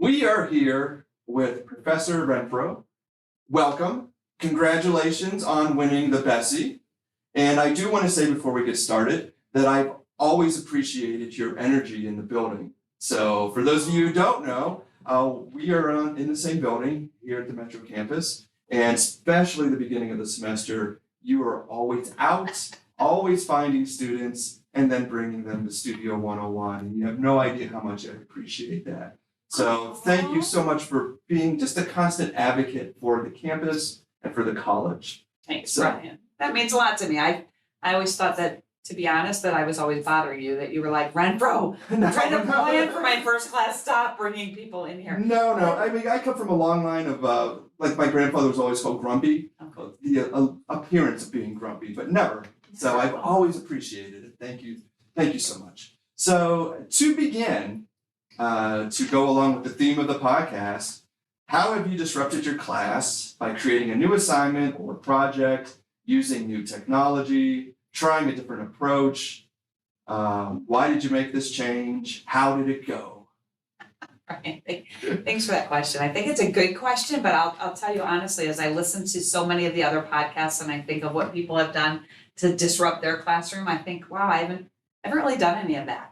We are here with Professor Renfro. Welcome. Congratulations on winning the Bessie. And I do want to say before we get started that I've always appreciated your energy in the building. So for those of you who don't know, we are in the same building here at the Metro campus, and especially the beginning of the semester, you are always out, always finding students, and then bringing them to Studio 101. And you have no idea how much I appreciate that. So thank you so much for being just a constant advocate for the campus and for the college. Thanks, Brian. That means a lot to me. I always thought that, to be honest, that I was always bothering you, that you were like, Renfro, I'm trying to plan for my first class, stop bringing people in here. No. I mean, I come from a long line of, like my grandfather was always called grumpy, the appearance of being grumpy, but never. So I've always appreciated it. Thank you so much. So to begin, to go along with the theme of the podcast, how have you disrupted your class by creating a new assignment or project, using new technology, trying a different approach? Why did you make this change? How did it go? Right. Thanks for that question. I think it's a good question, but I'll tell you honestly, as I listen to so many of the other podcasts and I think of what people have done to disrupt their classroom, I think, wow, I haven't really done any of that.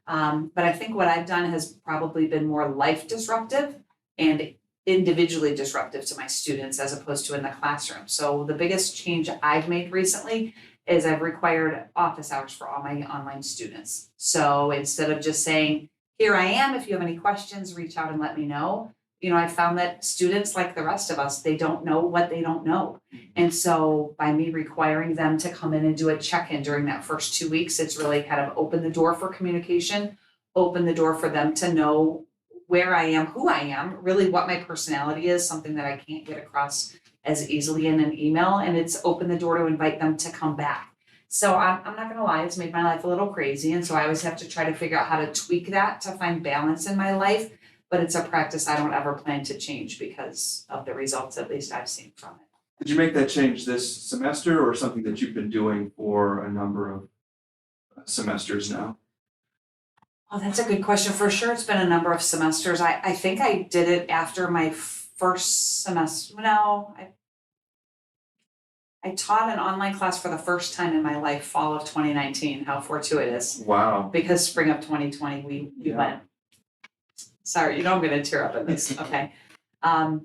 But I think what I've done has probably been more life disruptive and individually disruptive to my students as opposed to in the classroom. So the biggest change I've made recently is I've required office hours for all my online students. So instead of just saying, here I am, if you have any questions, reach out and let me know. I found that students, like the rest of us, they don't know what they don't know. And so by me requiring them to come in and do a check-in during that first 2 weeks, it's really kind of opened the door for communication, opened the door for them to know where I am, who I am, really what my personality is, something that I can't get across as easily in an email. And it's opened the door to invite them to come back. So I'm not gonna lie, it's made my life a little crazy. And so I always have to try to figure out how to tweak that to find balance in my life. But it's a practice I don't ever plan to change because of the results, at least I've seen from it. Did you make that change this semester or something that you've been doing for a number of semesters now? Oh, that's a good question. For sure, it's been a number of semesters. I think I did it after my first semester. No, I taught an online class for the first time in my life, fall of 2019. How fortuitous. Wow. Because spring of 2020, we went. Sorry, I'm gonna tear up in this, okay. And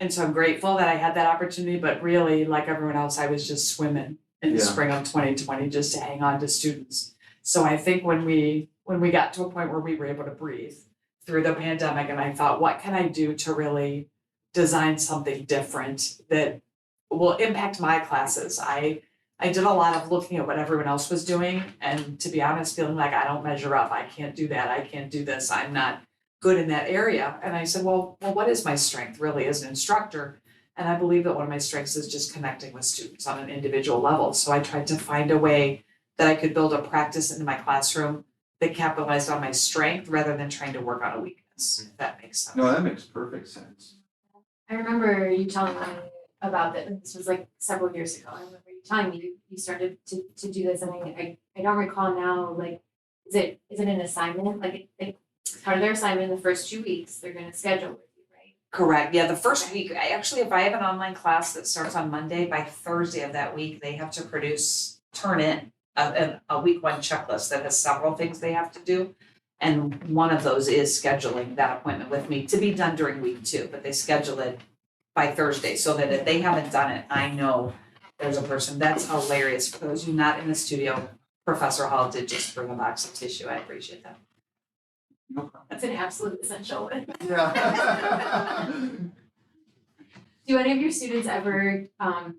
so I'm grateful that I had that opportunity, but really, like everyone else, I was just swimming in the spring of 2020 just to hang on to students. So I think when we got to a point where we were able to breathe through the pandemic, and I thought, what can I do to really design something different that will impact my classes? I did a lot of looking at what everyone else was doing, and to be honest, feeling like I don't measure up. I can't do that. I can't do this. I'm not good in that area. And I said, well, what is my strength really as an instructor? And I believe that one of my strengths is just connecting with students on an individual level. So I tried to find a way that I could build a practice into my classroom that capitalized on my strength rather than trying to work on a weakness, if that makes sense. No, that makes perfect sense. I remember you telling me about that. This was like several years ago. I remember you telling me you started to do this, and I don't recall now, like, is it an assignment? Like part of their assignment in the first 2 weeks, they're gonna schedule with you, right? Correct. Yeah, the first week, if I have an online class that starts on Monday, by Thursday of that week, they have to turn in a week one checklist that has several things they have to do. And one of those is scheduling that appointment with me to be done during week 2, but they schedule it by Thursday so that if they haven't done it, I know there's a person. That's hilarious. For those of you not in the studio, Professor Hall did just bring a box of tissue. I appreciate that. No problem. That's an absolute essential. Yeah. Do any of your students ever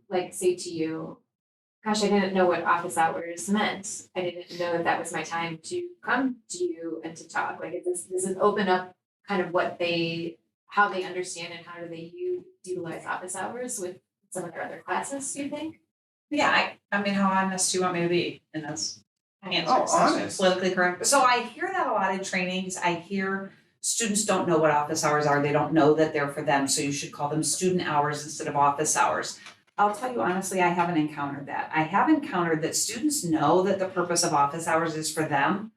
like say to you, gosh, I didn't know what office hours meant. I didn't know that was my time to come to you and to talk. Like, does it open up kind of how they understand and how do they utilize office hours with some of their other classes, do you think? Yeah, I mean, how honest do you want me to be in this answer? Oh, honest. Politically correct. So I hear that a lot in trainings. I hear students don't know what office hours are. They don't know that they're for them. So you should call them student hours instead of office hours. I'll tell you honestly, I haven't encountered that. I have encountered that students know that the purpose of office hours is for them,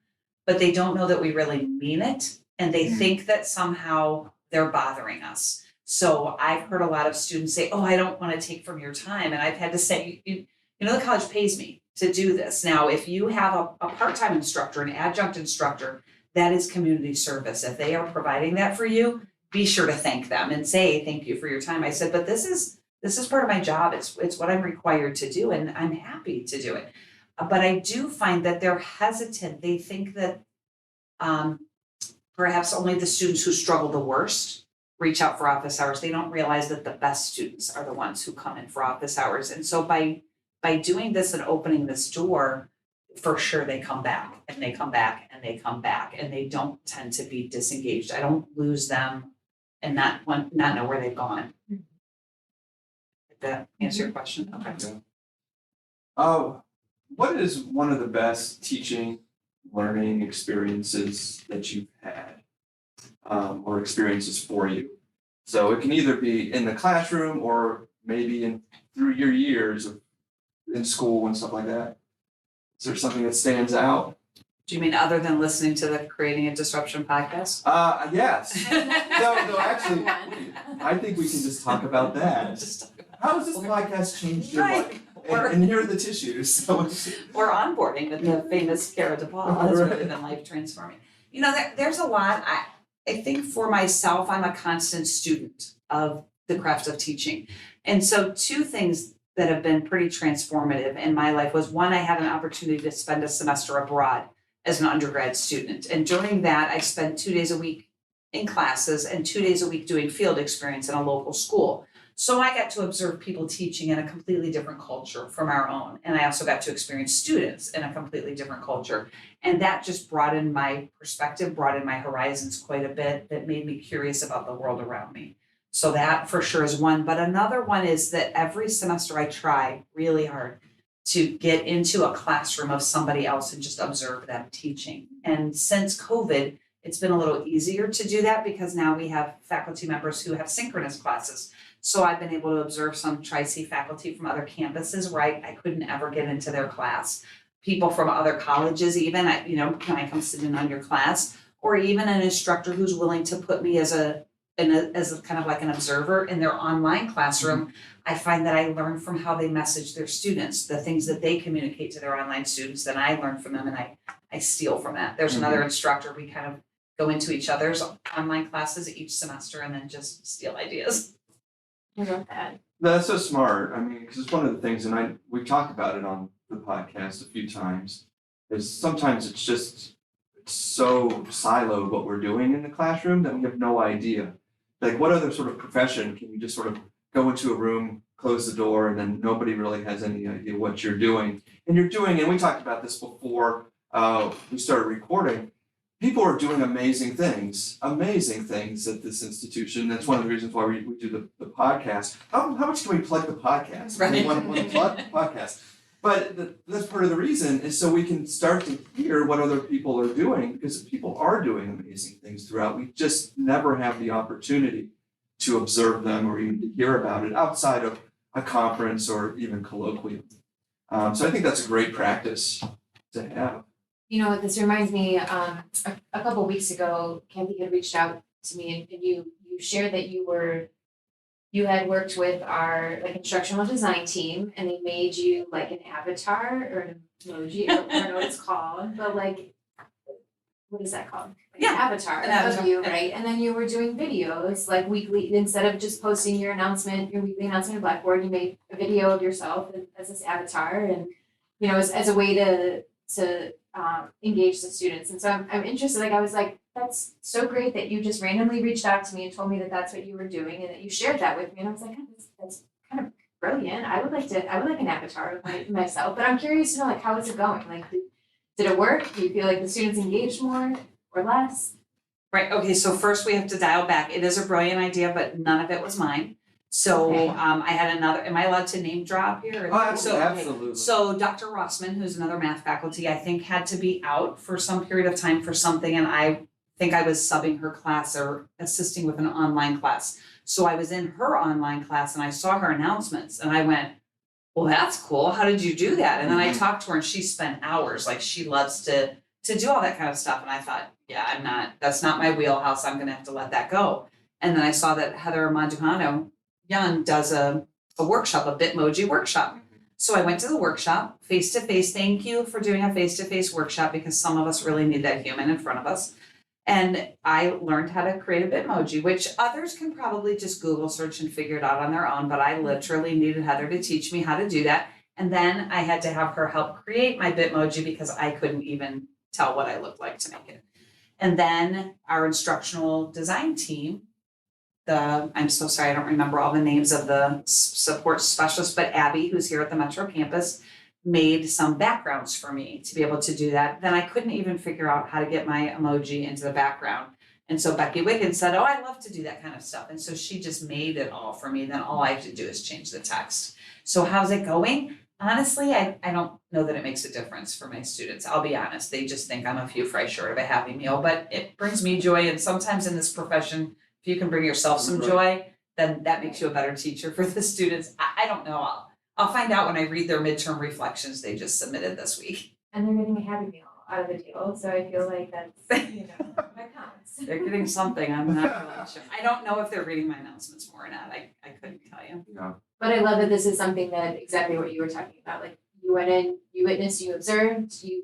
but they don't know that we really mean it. And they think that somehow they're bothering us. So I've heard a lot of students say, oh, I don't want to take from your time. And I've had to say, you know, the college pays me to do this. Now, if you have a part-time instructor, an adjunct instructor, that is community service. If they are providing that for you, be sure to thank them and say, thank you for your time. I said, but this is part of my job. It's what I'm required to do, and I'm happy to do it. But I do find that they're hesitant. They think that perhaps only the students who struggle the worst reach out for office hours. They don't realize that the best students are the ones who come in for office hours. And so by doing this and opening this door, for sure they come back and they come back and they come back, and they don't tend to be disengaged. I don't lose them and not know where they've gone. Did that answer your question? Okay. What is one of the best teaching, learning experiences that you've had, or experiences for you? So it can either be in the classroom or maybe through your years in school and stuff like that. Is there something that stands out? Do you mean other than listening to the Creating a Disruption podcast? Yes. No, actually, I think we can just talk about that. How has this podcast changed your life? And here are the tissues. So Or onboarding with the famous Cara DePaul. That's really been life transforming. You know, there's a lot. I think for myself, I'm a constant student of the craft of teaching. And so two things that have been pretty transformative in my life was, one, I had an opportunity to spend a semester abroad as an undergrad student. And during that, I spent 2 days a week in classes and 2 days a week doing field experience in a local school. So I got to observe people teaching in a completely different culture from our own. And I also got to experience students in a completely different culture. And that just broadened my perspective, broadened my horizons quite a bit. That made me curious about the world around me. So that for sure is one. But another one is that every semester I try really hard to get into a classroom of somebody else and just observe them teaching. And since COVID, it's been a little easier to do that because now we have faculty members who have synchronous classes. So I've been able to observe some Tri-C faculty from other campuses where I couldn't ever get into their class. People from other colleges even, can I come sit in on your class? Or even an instructor who's willing to put me as a kind of like an observer in their online classroom. I find that I learn from how they message their students, the things that they communicate to their online students, then I learn from them and I steal from that. There's another instructor, we kind of go into each other's online classes each semester and then just steal ideas. I love that. That's so smart. I mean, because it's one of the things, and we've talked about it on the podcast a few times, is sometimes it's so siloed what we're doing in the classroom that we have no idea. Like, what other sort of profession can you just sort of go into a room, close the door, and then nobody really has any idea what you're doing? And we talked about this before we started recording. People are doing amazing things at this institution. That's one of the reasons why we do the podcast. How much can we plug the podcast? Right. We want to plug the podcast. But that's part of the reason is so we can start to hear what other people are doing, because people are doing amazing things throughout. We just never have the opportunity to observe them or even to hear about it outside of a conference or even colloquium. So I think that's a great practice to have. You know, this reminds me, a couple weeks ago, Kathy had reached out to me and you shared that you had worked with our like instructional design team and they made you like an avatar or an emoji, I don't know what it's called, but like, what is that called? Like Yeah, an avatar of you, right? And then you were doing videos like weekly, instead of just posting your weekly announcement on Blackboard, you made a video of yourself as this avatar and, you know, as a way to engage the students. And so I'm interested, like I was like, that's so great that you just randomly reached out to me and told me that that's what you were doing and that you shared that with me. And I was like, oh, that's kind of brilliant. I would like an avatar of myself, but I'm curious to know, like, how is it going? Like, did it work? Do you feel like the students engaged more or less? Right, okay, so first we have to dial back. It is a brilliant idea, but none of it was mine. So Okay. I had another, am I allowed to name drop here? So, okay. Absolutely. So Dr. Rossman, who's another math faculty, I think had to be out for some period of time for something, and I think I was subbing her class or assisting with an online class. So I was in her online class and I saw her announcements and I went, well, that's cool. How did you do that? And then I talked to her and she spent hours, like she loves to do all that kind of stuff. And I thought, yeah, that's not my wheelhouse. I'm gonna have to let that go. And then I saw that Heather Manduhano Young does a workshop, a Bitmoji workshop. So I went to the workshop, face-to-face. Thank you for doing a face-to-face workshop because some of us really need that human in front of us. And I learned how to create a Bitmoji, which others can probably just Google search and figure it out on their own, but I literally needed Heather to teach me how to do that. And then I had to have her help create my Bitmoji because I couldn't even tell what I looked like to make it. And then our instructional design team, I'm so sorry, I don't remember all the names of the support specialists, but Abby, who's here at the Metro campus, made some backgrounds for me to be able to do that. Then I couldn't even figure out how to get my emoji into the background. And so Becky Wiggins said, oh, I love to do that kind of stuff. And so she just made it all for me. Then all I have to do is change the text. So how's it going? Honestly, I don't know that it makes a difference for my students. I'll be honest. They just think I'm a few fries short of a Happy Meal, but it brings me joy. And sometimes in this profession, if you can bring yourself some joy, then that makes you a better teacher for the students. I don't know. I'll find out when I read their midterm reflections they just submitted this week. And they're getting a Happy Meal out of the deal, so I feel like that's, that counts. They're getting something. I'm not really sure. I don't know if they're reading my announcements more or not. I couldn't tell you. Yeah. But I love that this is something that exactly what you were talking about. Like you went in, you witnessed, you observed, you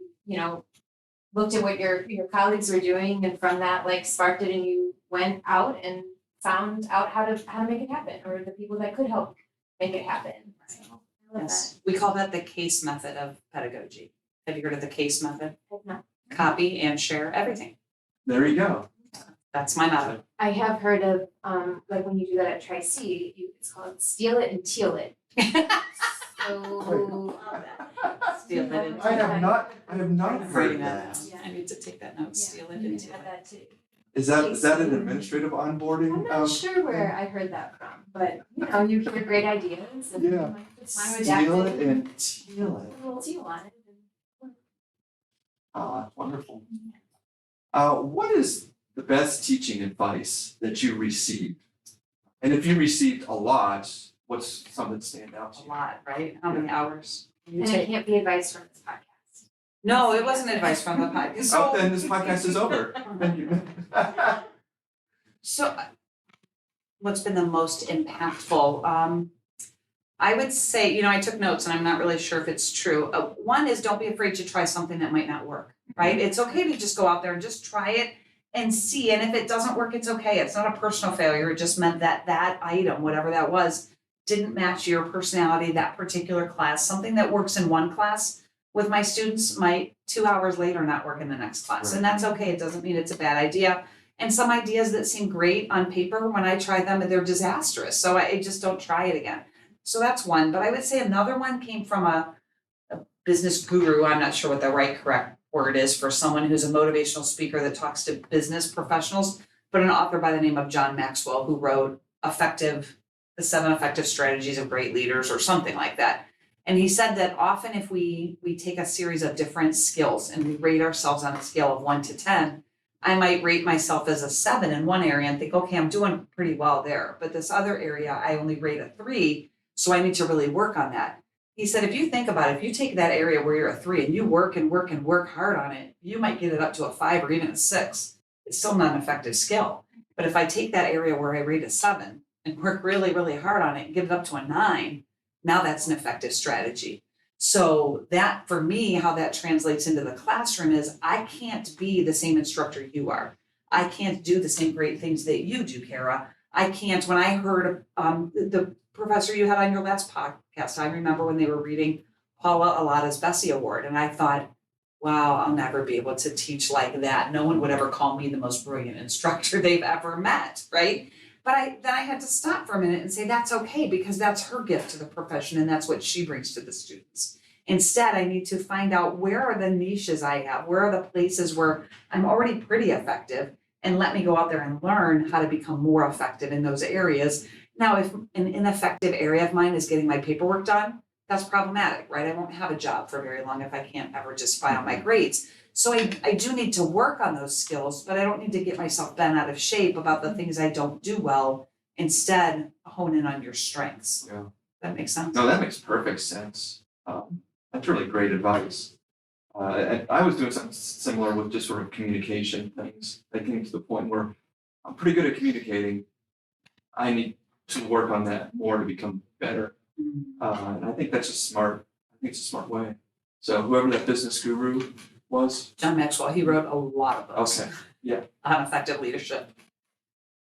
looked at what your colleagues were doing, and from that like sparked it, and you went out and found out how to make it happen, or the people that could help make it happen. So I love Yes. We call that the case method of pedagogy. Have you heard of the case method? that. Copy and share everything. There you go. That's my motto. I have heard of like when you do that at Tri-C, it's called steal it and teal it. So Steal it and I have not I'm heard writing that. that Yeah. down. I need to take that note. Steal it You and can teal add it. that too. Is that an administrative onboarding? I'm not sure where I heard that from, but you hear great ideas and Yeah. like, it's fine with Steal adapting. it and teal it. A little teal on it. Oh, that's wonderful. What is the best teaching advice that you received? And if you received a lot, what's something that stand out to A you? lot, right? How many hours? You And it take- can't be advice from this podcast. No, it wasn't advice from the podcast. Oh, then this podcast is over. Thank you. So, what's been the most impactful? I would say, I took notes and I'm not really sure if it's true. One is don't be afraid to try something that might not work, right? It's okay to just go out there and just try it and see. And if it doesn't work, it's okay. It's not a personal failure. It just meant that that item, whatever that was, didn't match your personality, that particular class. Something that works in one class with my students might 2 hours later not work in the next class. And that's okay. It doesn't mean it's a bad idea. And some ideas that seem great on paper, when I try them, they're disastrous. So I just don't try it again. So that's one. But I would say another one came from a business guru. I'm not sure what the correct word is for someone who's a motivational speaker that talks to business professionals, but an author by the name of John Maxwell, who wrote The 7 Effective Strategies of Great Leaders or something like that. And he said that often if we take a series of different skills and we rate ourselves on a scale of 1 to 10, I might rate myself as a 7 in one area and think, okay, I'm doing pretty well there. But this other area, I only rate a 3, so I need to really work on that. He said, if you think about it, if you take that area where you're a 3 and you work and work and work hard on it, you might get it up to a 5 or even a 6. It's still not an effective skill. But if I take that area where I rate a 7 and work really, really hard on it and get it up to a 9, now that's an effective strategy. So that, for me, how that translates into the classroom is I can't be the same instructor you are. I can't do the same great things that you do, Kara. I can't, when I heard the professor you had on your last podcast, I remember when they were reading Paula Alada's Bessie Award, and I thought, wow, I'll never be able to teach like that. No one would ever call me the most brilliant instructor they've ever met, right? But then I had to stop for a minute and say, that's okay, because that's her gift to the profession and that's what she brings to the students. Instead, I need to find out where are the niches I have, where are the places where I'm already pretty effective, and let me go out there and learn how to become more effective in those areas. Now, if an ineffective area of mine is getting my paperwork done, that's problematic, right? I won't have a job for very long if I can't ever just file my grades. So I do need to work on those skills, but I don't need to get myself bent out of shape about the things I don't do well. Instead, hone in on your strengths. Yeah. That makes sense? No, that makes perfect sense. That's really great advice. And I was doing something similar with just sort of communication things. I came to the point where I'm pretty good at communicating, I need to work on that more to become better. And I think that's it's a smart way. So whoever that business guru was, John Maxwell, he wrote a lot of books. okay, yeah, On effective leadership.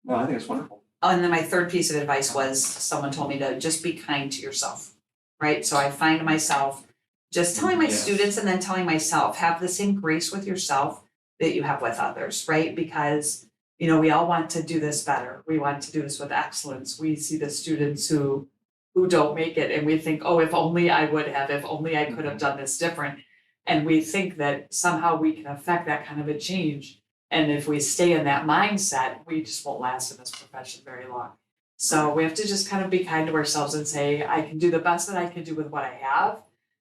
no, I think it's wonderful. Oh, and then my third piece of advice was someone told me to just be kind to yourself, right? So I find myself just telling my Yes. students and then telling myself, have the same grace with yourself that you have with others, right? Because, we all want to do this better. We want to do this with excellence. We see the students who don't make it and we think, oh, if only I would have, if only I could have done this different. And we think that somehow we can affect that kind of a change. And if we stay in that mindset, we just won't last in this profession very long. So we have to just kind of be kind to ourselves and say, I can do the best that I can do with what I have.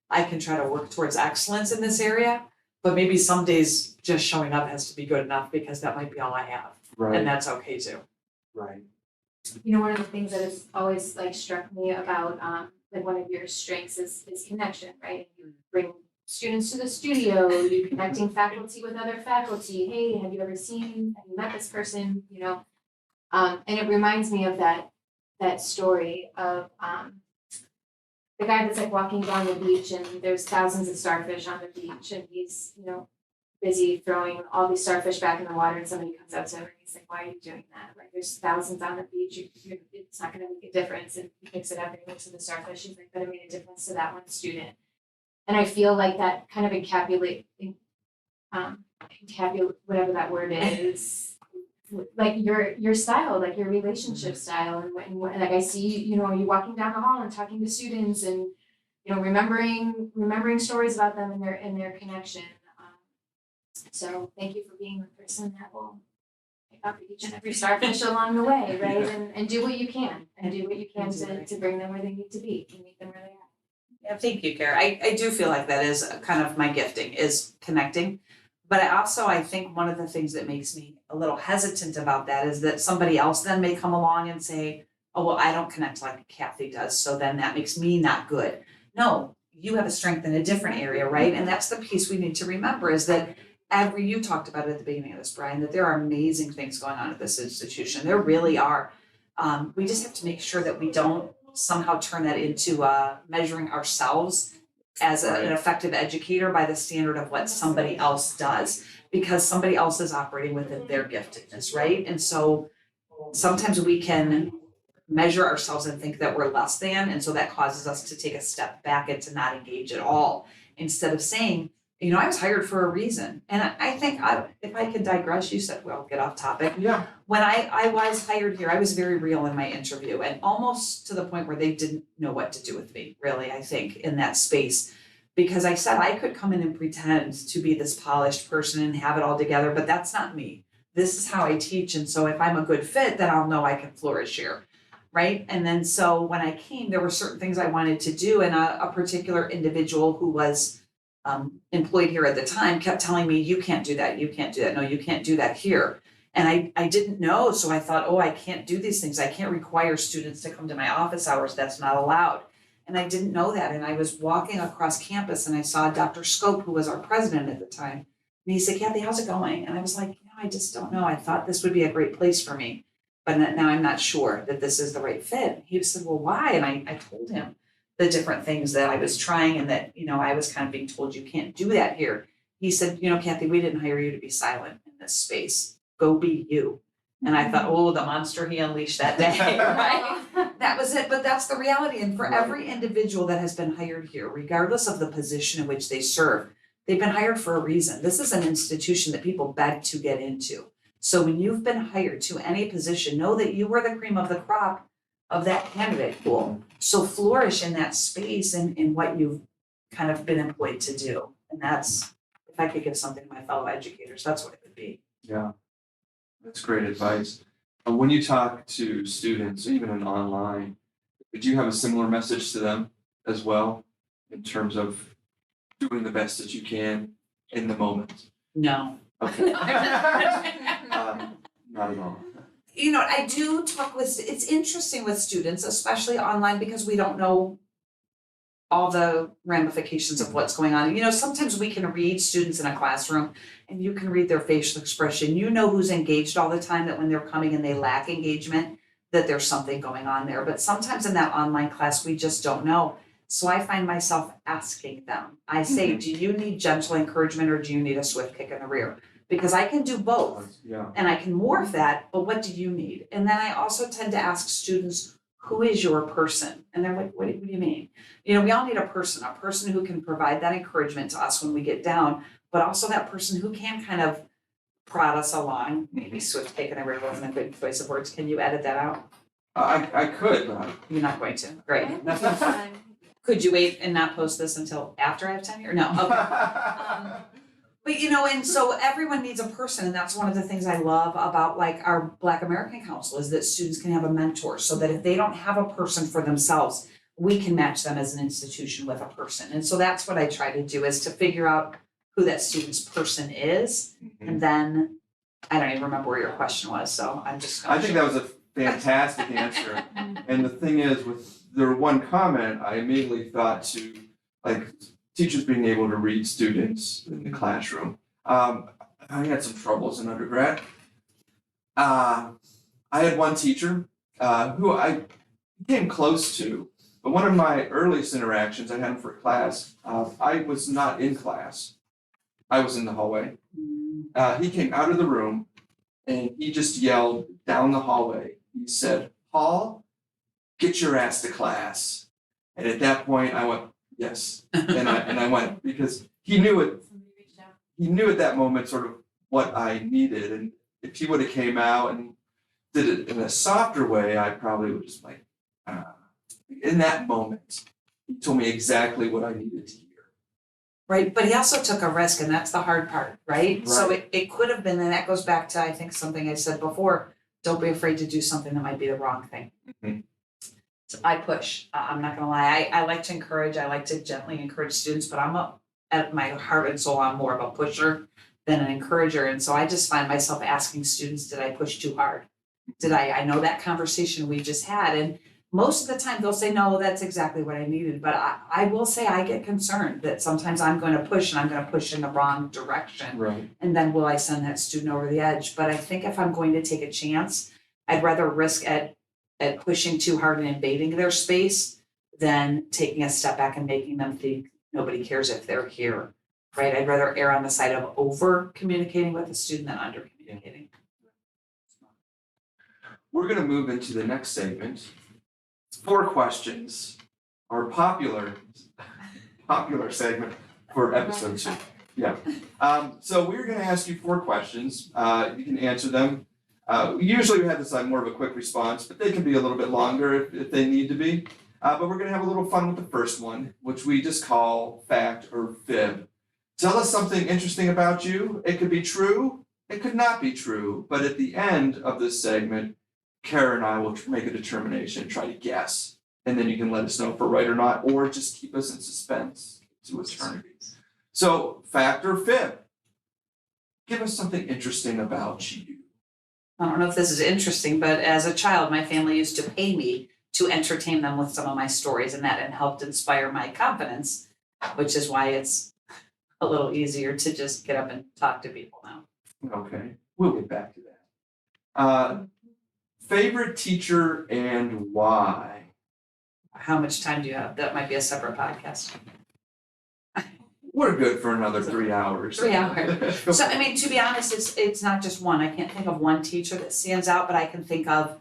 I can try to work towards excellence in this area, but maybe some days just showing up has to be good enough because that might be all I have. And Right, that's okay too. right. One of the things that has always like struck me about like one of your strengths is connection, right? You bring students to the studio, you connecting faculty with other faculty. Hey, have you met this person? And it reminds me of that story of the guy that's like walking down the beach and there's thousands of starfish on the beach and he's, busy throwing all these starfish back in the water and somebody comes up to him and he's like, why are you doing that? Like there's thousands on the beach, it's not gonna make a difference. And he picks it up and he looks at the starfish, he's like, but it made a difference to that one student. And I feel like that kind of encapsulate whatever that word is, like your style, like your relationship style. And when like I see, you walking down the hall and talking to students and, remembering stories about them and their connection. So thank you for being the person that will pick up each and every starfish along the way, right? And do what you can, to bring them where they need to be, and meet them where they are. Yeah, thank you, Kara. I do feel like that is kind of my gifting, is connecting. But I think one of the things that makes me a little hesitant about that is that somebody else then may come along and say, oh, well, I don't connect like Kathy does, so then that makes me not good. No, you have a strength in a different area, right? And that's the piece we need to remember is that you talked about it at the beginning of this, Brian, that there are amazing things going on at this institution. There really are. We just have to make sure that we don't somehow turn that into measuring ourselves as an effective educator by the standard of what somebody else does, because somebody else is operating within their giftedness, right? And so sometimes we can measure ourselves and think that we're less than, and so that causes us to take a step back and to not engage at all, instead of saying, I was hired for a reason. And I think if I could digress, you said, well, get off topic. Yeah. When I was hired here, I was very real in my interview and almost to the point where they didn't know what to do with me, really, I think, in that space. Because I said I could come in and pretend to be this polished person and have it all together, but that's not me. This is how I teach. And so if I'm a good fit, then I'll know I can flourish here. Right. And then so when I came, there were certain things I wanted to do. And a particular individual who was employed here at the time kept telling me, you can't do that. You can't do that. No, you can't do that here. And I didn't know. So I thought, I can't do these things. I can't require students to come to my office hours. That's not allowed. And I didn't know that. And I was walking across campus and I saw Dr. Scope, who was our president at the time. And he said, Kathy, how's it going? And I was like, I just don't know. I thought this would be a great place for me, but now I'm not sure that this is the right fit. He said, well, why? And I told him the different things that I was trying and that, I was kind of being told you can't do that here. He said, Kathy, we didn't hire you to be silent in this space. Go be you. And I thought, the monster he unleashed that day, right? That was it. But that's the reality. And for every individual that has been hired here, regardless of the position in which they serve, they've been hired for a reason. This is an institution that people beg to get into. So when you've been hired to any position, know that you were the cream of the crop of that candidate pool. So flourish in that space and in what you've kind of been employed to do. And that's, if I could give something to my fellow educators, that's what it would be. Yeah, that's great advice. When you talk to students, even in online, do you have a similar message to them as well in terms of doing the best that you can in the moment? No. Okay. Not at all. I do talk with, it's interesting with students, especially online, because we don't know all the ramifications of what's going on. Sometimes we can read students in a classroom and you can read their facial expression. You know who's engaged all the time, that when they're coming and they lack engagement, that there's something going on there. But sometimes in that online class, we just don't know. So I find myself asking them. I say, do you need gentle encouragement or do you need a swift kick in the rear? Because I can do both. Yeah. And I can morph that, but what do you need? And then I also tend to ask students, who is your person? And they're like, what do you mean? You know, we all need a person who can provide that encouragement to us when we get down, but also that person who can kind of prod us along. Maybe swift kick in the rear wasn't a good choice of words. Can you edit that out? I could, but You're not going to. Great. Um, Could you wait and not post this until after I have time here? No, okay. But you know, and so everyone needs a person, and that's one of the things I love about like our Black American Council is that students can have a mentor, so that if they don't have a person for themselves, we can match them as an institution with a person. And so that's what I try to do, is to figure out who that student's person is, and then I don't even remember where your question was, so I'm just gonna. I think that was a fantastic answer. And the thing is, with the one comment, I immediately thought to like teachers being able to read students in the classroom. I had some troubles in undergrad. I had one teacher who I came close to, but one of my earliest interactions, I had him for a class. I was not in class. I was in the hallway. He came out of the room and he just yelled down the hallway. He said, "Paul, get your ass to class." And at that point I went, yes. And I went, because he knew it. Somebody reached out. He knew at that moment sort of what I needed. And if he would have came out and did it in a softer way, I probably would just like, in that moment, he told me exactly what I needed to hear. Right, but he also took a risk, and that's the hard part, right? So Right. it could have been, and that goes back to, I think, something I said before, don't be afraid to do something that might be the wrong thing. Mhm. So I push, I'm not gonna lie, I like to encourage, I like to gently encourage students, but at my heart and soul, I'm more of a pusher than an encourager, and so I just find myself asking students, did I push too hard? I know that conversation we just had, and most of the time they'll say, no, that's exactly what I needed, but I will say I get concerned that sometimes I'm going to push and I'm gonna push in the wrong direction. Right. And then will I send that student over the edge? But I think if I'm going to take a chance, I'd rather risk at pushing too hard and invading their space than taking a step back and making them think nobody cares if they're here, right? I'd rather err on the side of over communicating with the student than under communicating. We're gonna move into the next segment. 4 questions, our popular segment for episode 2. Yeah. So we're gonna ask you 4 questions. You can answer them. Usually we have this like more of a quick response, but they can be a little bit longer if they need to be. But we're gonna have a little fun with the first one, which we just call fact or fib. Tell us something interesting about you. It could be true, it could not be true, but at the end of this segment, Kara and I will make a determination, try to guess, and then you can let us know if we're right or not, or just keep us in suspense to eternity. So, fact or fib? Give us something interesting about you. I don't know if this is interesting, but as a child, my family used to pay me to entertain them with some of my stories, and that helped inspire my confidence, which is why it's a little easier to just get up and talk to people now. Okay, we'll get back to that. Favorite teacher and why? How much time do you have? That might be a separate podcast. We're good for another 3 hours. 3 hours. So, I mean, to be honest, it's not just one. I can't think of one teacher that stands out, but I can think of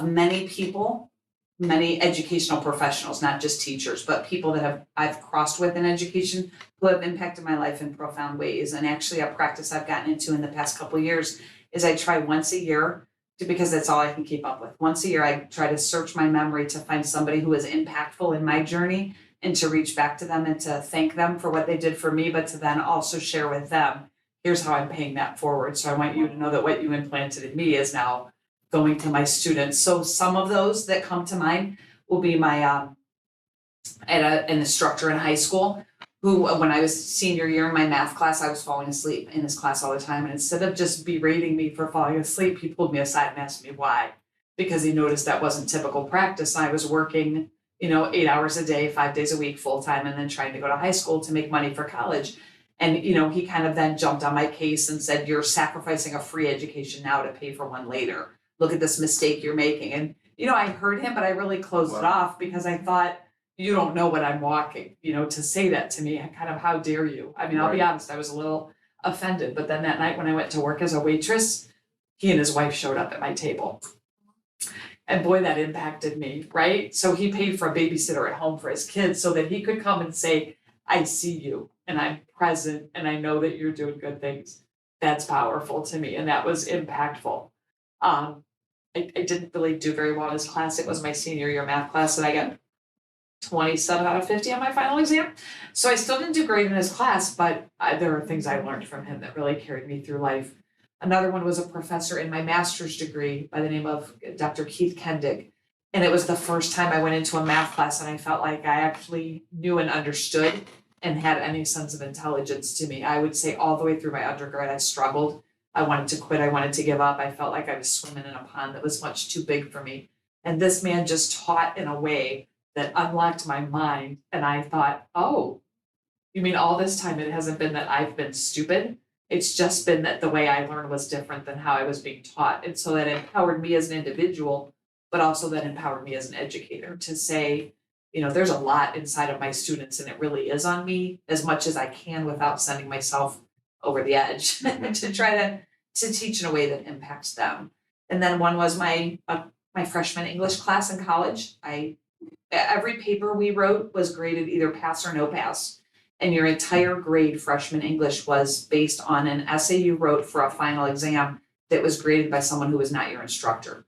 many people, many educational professionals, not just teachers, but people that I've crossed with in education who have impacted my life in profound ways. And actually a practice I've gotten into in the past couple of years is I try once a year, because that's all I can keep up with. Once a year, I try to search my memory to find somebody who was impactful in my journey and to reach back to them and to thank them for what they did for me, but to then also share with them, here's how I'm paying that forward. So I want you to know that what you implanted in me is now going to my students. So some of those that come to mind will be my an instructor in high school who, when I was senior year in my math class, I was falling asleep in his class all the time. And instead of just berating me for falling asleep, he pulled me aside and asked me why, because he noticed that wasn't typical practice. I was working, 8 hours a day, 5 days a week, full time, and then trying to go to high school to make money for college. And, he kind of then jumped on my case and said, you're sacrificing a free education now to pay for one later. look at this mistake you're making. And, I heard him, but I really closed it Wow. off because I thought, you don't know what I'm walking, to say that to me, kind of, how dare you? I mean, I'll be Right. honest, I was a little offended, but then that night when I went to work as a waitress, he and his wife showed up at my table. And boy, that impacted me, right? So he paid for a babysitter at home for his kids so that he could come and say, I see you and I'm present and I know that you're doing good things. That's powerful to me and that was impactful. I didn't really do very well in his class. It was my senior year math class and I got 27 out of 50 on my final exam. So I still didn't do great in his class, but there are things I learned from him that really carried me through life. Another one was a professor in my master's degree by the name of Dr. Keith Kendig. And it was the first time I went into a math class and I felt like I actually knew and understood and had any sense of intelligence to me. I would say all the way through my undergrad, I struggled. I wanted to quit. I wanted to give up. I felt like I was swimming in a pond that was much too big for me. And this man just taught in a way that unlocked my mind. And I thought, oh, you mean all this time it hasn't been that I've been stupid? It's just been that the way I learned was different than how I was being taught. And so that empowered me as an individual, but also that empowered me as an educator to say, there's a lot inside of my students and it really is on me as much as I can without sending myself over the edge to try to teach in a way that impacts them. And then one was my freshman English class in college. Every paper we wrote was graded either pass or no pass. And your entire grade freshman English was based on an essay you wrote for a final exam that was graded by someone who was not your instructor.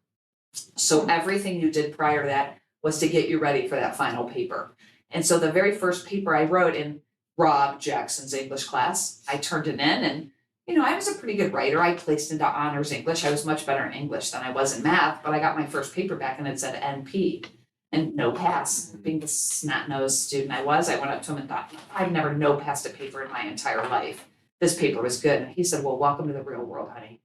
So everything you did prior to that was to get you ready for that final paper. And so the very first paper I wrote in Rob Jackson's English class, I turned it in and, I was a pretty good writer. I placed into honors English. I was much better in English than I was in math, but I got my first paper back and it said NP. And no pass. Being the snot-nosed student I was, I went up to him and thought, I've never no passed a paper in my entire life. This paper was good. And he said, well, welcome to the real world, honey.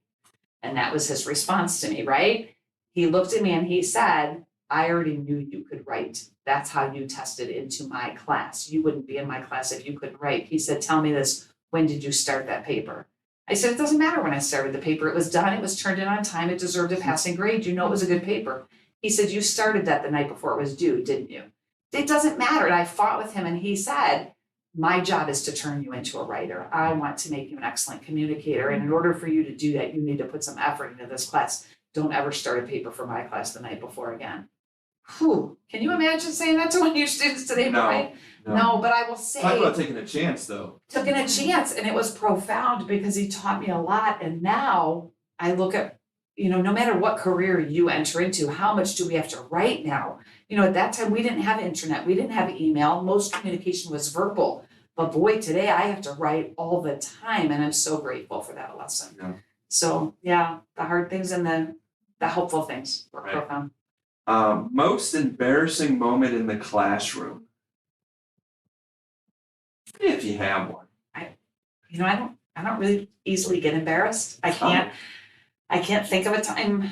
And that was his response to me, right? He looked at me and he said, I already knew you could write. That's how you tested into my class. You wouldn't be in my class if you couldn't write. He said, tell me this, when did you start that paper? I said, it doesn't matter when I started the paper. It was done, it was turned in on time, it deserved a passing grade. You know it was a good paper. He said, you started that the night before it was due, didn't you? It doesn't matter. And I fought with him and he said, my job is to turn you into a writer. I want to make you an excellent communicator. And in order for you to do that, you need to put some effort into this class. Don't ever start a paper for my class the night before again. Whew. Can you imagine saying that to one of your students today? No. No, but I will say. Talk about taking a chance though. Taking a chance, and it was profound because he taught me a lot. And now I look at, no matter what career you enter into, how much do we have to write now? At that time, we didn't have internet, we didn't have email, most communication was verbal. But boy, today I have to write all the time, and I'm so grateful for that lesson. Yeah. So, yeah, the hard things and the helpful things were Right. profound. Most embarrassing moment in the classroom. If you have one. I don't really easily get embarrassed. I can't think of a time.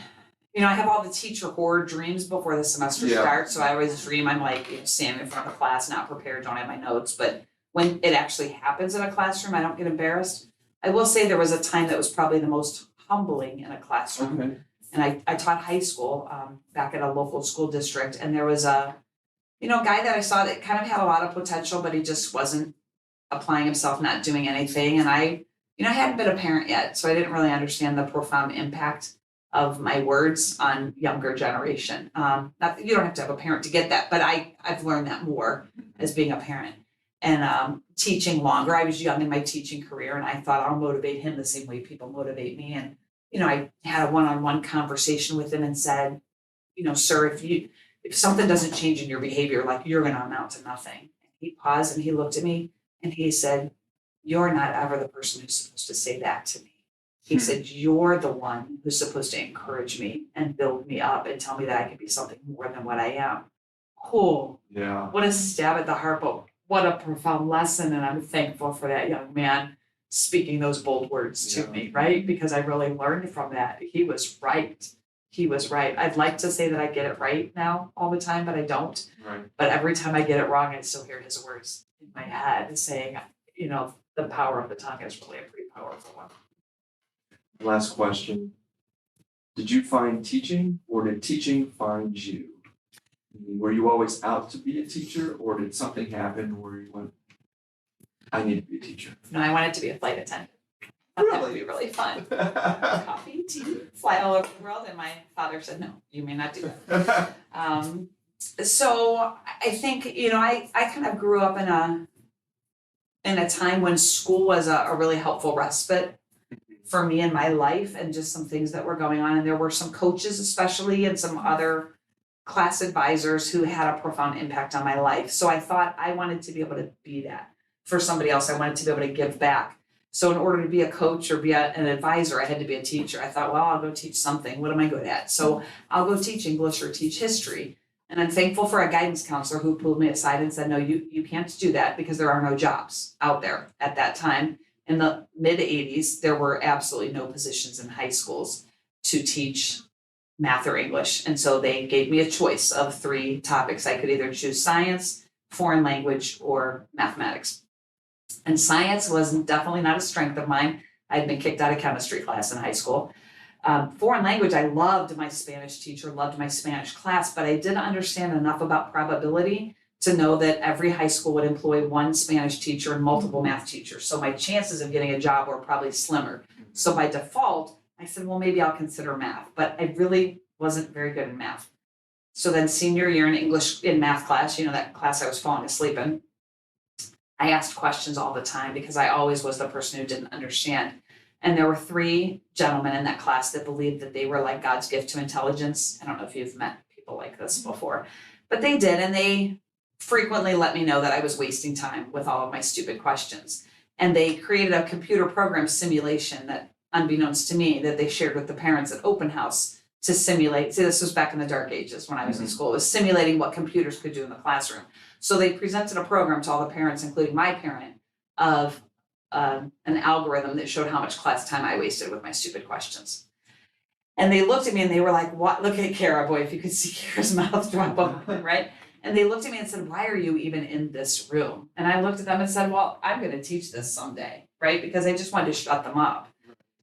I have all the teacher horror dreams before the semester Yeah. starts. So I always dream I'm like standing in front of the class, not prepared, don't have my notes. But when it actually happens in a classroom, I don't get embarrassed. I will say there was a time that was probably the most humbling in a classroom. Okay. And I taught high school back at a local school district. And there was a guy that I saw that kind of had a lot of potential, but he just wasn't applying himself, not doing anything. And I hadn't been a parent yet, so I didn't really understand the profound impact of my words on younger generation. Not that you don't have to have a parent to get that, but I've learned that more as being a parent and teaching longer. I was young in my teaching career, and I thought I'll motivate him the same way people motivate me. And I had a one-on-one conversation with him and said, sir, if something doesn't change in your behavior, like you're going to amount to nothing. And he paused and he looked at me and he said, you're not ever the person who's supposed to say that to me. He said, you're the one who's supposed to encourage me and build me up and tell me that I can be something more than what I am. Oh, Yeah. what a stab at the heart, but what a profound lesson. And I'm thankful for that young man speaking those bold words to me, right? Because I really learned from that. He was right. He was right. I'd like to say that I get it right now all the time, but I don't. Right. But every time I get it wrong, I still hear his words in my head saying, the power of the tongue is really a pretty powerful one. Last question. Did you find teaching, or did teaching find you? Were you always out to be a teacher, or did something happen where you went, I need to be a teacher? No, I wanted to be a flight attendant. I thought that would be really fun. Coffee, tea, fly all over the world, and my father said, no, you may not do that. So I think, I kind of grew up in a time when school was a really helpful respite for me in my life, and just some things that were going on. And there were some coaches especially, and some other class advisors who had a profound impact on my life. So I thought I wanted to be able to be that for somebody else. I wanted to be able to give back. So in order to be a coach or be an advisor, I had to be a teacher. I thought, well, I'll go teach something. What am I good at? So I'll go teach English or teach history. And I'm thankful for a guidance counselor who pulled me aside and said, no, you can't do that, because there are no jobs out there at that time. In the mid 80s, there were absolutely no positions in high schools to teach math or English. And so they gave me a choice of 3 topics. I could either choose science, foreign language, or mathematics. And science was definitely not a strength of mine. I had been kicked out of chemistry class in high school. Foreign language, I loved my Spanish teacher, loved my Spanish class, but I didn't understand enough about probability to know that every high school would employ 1 Spanish teacher and multiple math teachers. So my chances of getting a job were probably slimmer. So by default, I said, well, maybe I'll consider math, but I really wasn't very good in math. So then senior year in English in math class, that class I was falling asleep in, I asked questions all the time because I always was the person who didn't understand. And there were 3 gentlemen in that class that believed that they were like God's gift to intelligence. I don't know if you've met people like this before, but they did. And they frequently let me know that I was wasting time with all of my stupid questions. And they created a computer program simulation that, unbeknownst to me, that they shared with the parents at open house to simulate. See, this was back in the dark ages when I was in school. It was simulating what computers could do in the classroom. So they presented a program to all the parents, including my parent, of an algorithm that showed how much class time I wasted with my stupid questions. And they looked at me and they were like, what? Look at Kara, boy, if you could see Kara's mouth drop open, right? And they looked at me and said, why are you even in this room? And I looked at them and said, well, I'm going to teach this someday, right? Because I just wanted to shut them up.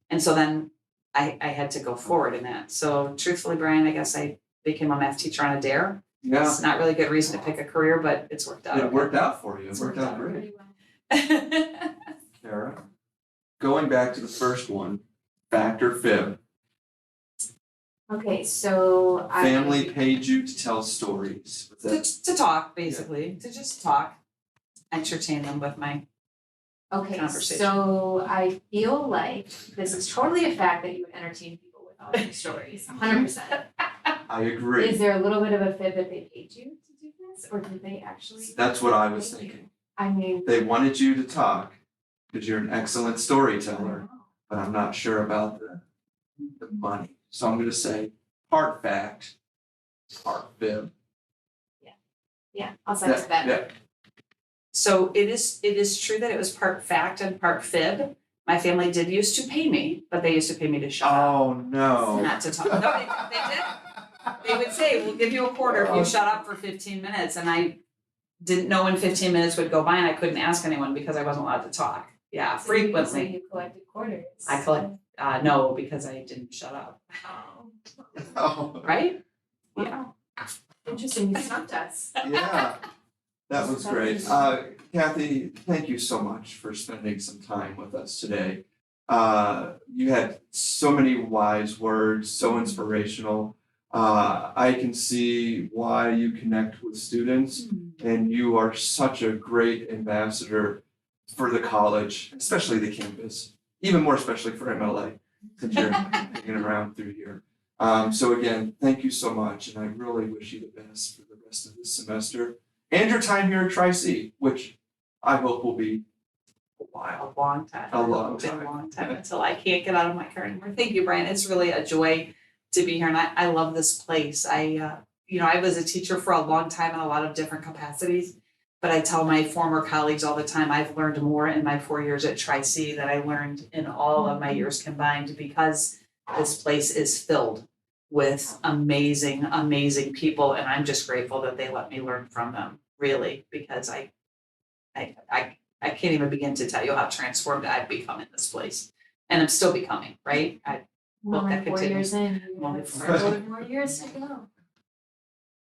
And so then I had to go forward in that. So truthfully, Brian, I guess I became a math teacher on a dare. Yeah, It's not really a good reason to pick a career, but it's worked out. it worked out for you. It worked out great. Pretty well. Kara, going back to the first one, fact or fib. Okay, so Family paid you to tell stories. Was that- To talk, basically, to just talk, entertain them with my, Okay, conversation. so I feel like this is totally a fact that you would entertain people with all your stories, 100%. I agree. Is there a little bit of a fib that they paid you to do this, or did they actually? That's what I was thinking. I mean. They wanted you to talk because you're an excellent storyteller, but I'm not sure about the money. So I'm going to say part fact, part fib. Yeah, I'll say it's that. Yeah. so it is true that it was part fact and part fib. My family did used to pay me, but they used to pay me to shut up, Oh no. not to talk. No, they did. They would say, we'll give you a quarter if you shut up for 15 minutes. And I didn't know when 15 minutes would go by, and I couldn't ask anyone because I wasn't allowed to talk. Yeah, So you can say frequently. you collected quarters. I collect, no, because I didn't shut up, Oh. Oh, right? Wow. Interesting, you stumped us. yeah. That was great. Kathy, thank you so much for spending some time with us today. You had so many wise words, so inspirational. I can see why you connect with students, and you are such a great ambassador for the college, especially the campus, even more especially for MLA, since you're hanging around through here. So again, thank you so much, and I really wish you the best for the rest of this semester and your time here at Tri-C, which I hope will be a while. A long time. A long It's been time. a long time until I can't get out of my car anymore. Thank you, Brian. It's really a joy to be here, and I love this place. I was a teacher for a long time in a lot of different capacities, but I tell my former colleagues all the time, I've learned more in my 4 years at Tri-C than I learned in all of my years combined, because this place is filled with amazing, amazing people, and I'm just grateful that they let me learn from them, really, because I can't even begin to tell you how transformed I've become in this place, and I'm still becoming, right? Well, that like 4 continues. years in, you Only have 4 years. several more years to go.